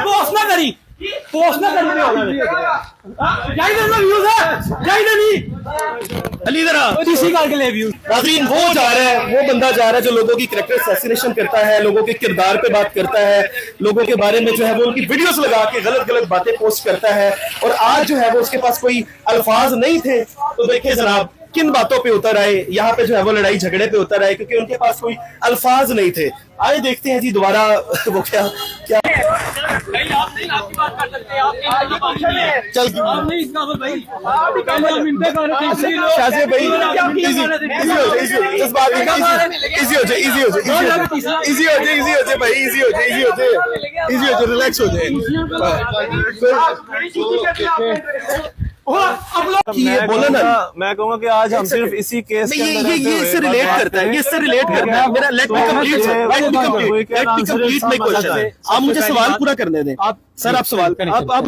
Post ना करी नाज़रीन, वो जा रहा है, वो बंदा जा रहा है जो लोगों की कैरेक्टर असैसिनेशन करता है, लोगों के किरदार पे बात करता है, लोगों के बारे में जो है वो उनकी वीडियोस लगा के गलत गलत बातें पोस्ट करता है। और आज जो है वो उसके पास कोई अल्फाज नहीं थे, तो देखिए जनाब किन बातों पे उतर आए, यहाँ पे जो है वो लड़ाई झगड़े पे उतर आए क्योंकि उनके पास कोई अल्फाज नहीं थे। आए देखते हैं जी दोबारा वो क्या चल शाज़िब भाई रिलैक्स हो जाए। ये बोला ना, मैं कहूँगा कि आज हम सिर्फ इसी केस के अंदर ये इससे रिलेट करता है, ये इससे रिलेट करता है। मेरा let me complete my question. आप मुझे सवाल पूरा करने दें। सर आप सवाल आप